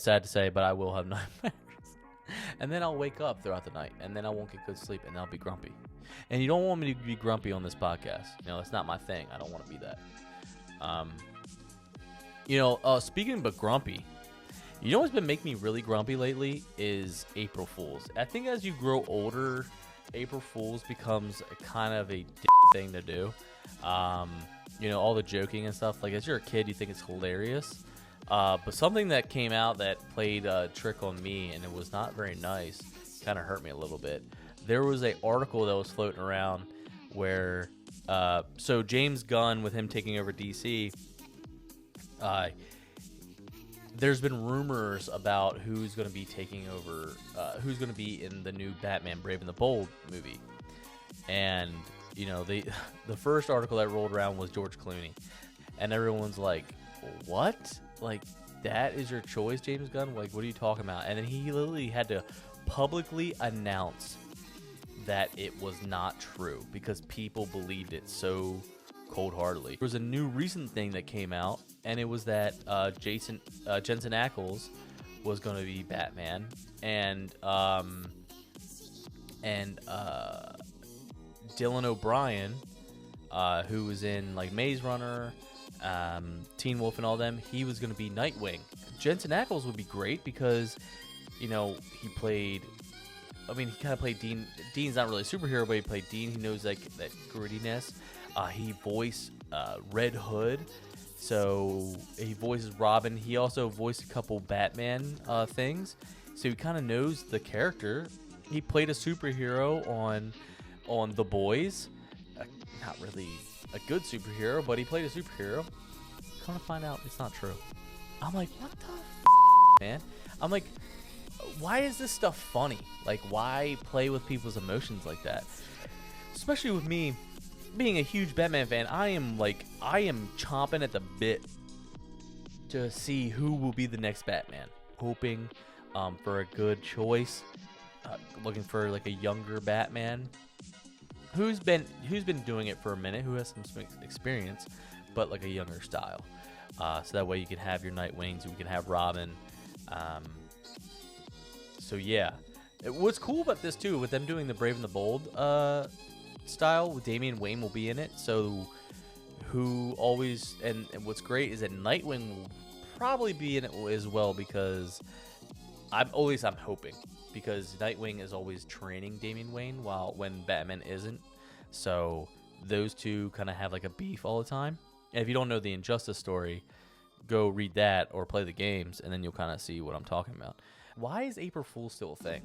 sad to say, but I will have nightmares. And then I'll wake up throughout the night, and then I won't get good sleep, and I'll be grumpy. And you don't want me to be grumpy on this podcast. That's not my thing. I don't want to be that. Speaking about grumpy, what's been making me really grumpy lately is April Fools. I think as you grow older, April Fools becomes kind of a thing to do. All the joking and stuff. Like, as you're a kid, you think it's hilarious. But something that came out that played a trick on me, and it was not very nice, kind of hurt me a little bit. There was an article that was floating around where, so James Gunn, with him taking over DC, there's been rumors about who's going to be taking over, who's going to be in the new Batman Brave and the Bold movie. And, the first article that rolled around was George Clooney. And everyone's like, what? Like, that is your choice, James Gunn? Like, what are you talking about? And then he literally had to publicly announce that it was not true because people believed it so cold-heartedly. There was a new recent thing that came out, and it was that Jensen Ackles was going to be Batman, and Dylan O'Brien, who was in like Maze Runner, Teen Wolf, and all them, he was going to be Nightwing. Jensen Ackles would be great because, he played. I mean, he kind of played Dean. Dean's not really a superhero, but he played Dean. He knows that grittiness. He voiced Red Hood, so he voices Robin. He also voiced a couple Batman things, so he kind of knows the character. He played a superhero on The Boys. Not really a good superhero, but he played a superhero. Come to find out, it's not true. I'm like, what the man? I'm like, why is this stuff funny? Like, why play with people's emotions like that? Especially with me being a huge Batman fan, I am chomping at the bit to see who will be the next Batman. Hoping for a good choice. Looking for like a younger Batman who's been doing it for a minute, who has some experience, but like a younger style. So that way you can have your Nightwings, we can have Robin. So yeah, what's cool about this too, with them doing the Brave and the Bold style, Damian Wayne will be in it. So who always and what's great is that Nightwing will probably be in it as well, because I'm hoping, because Nightwing is always training Damian Wayne when Batman isn't. So those two kind of have like a beef all the time. And if you don't know the Injustice story, go read that or play the games, and then you'll kind of see what I'm talking about. Why is April Fool's still a thing?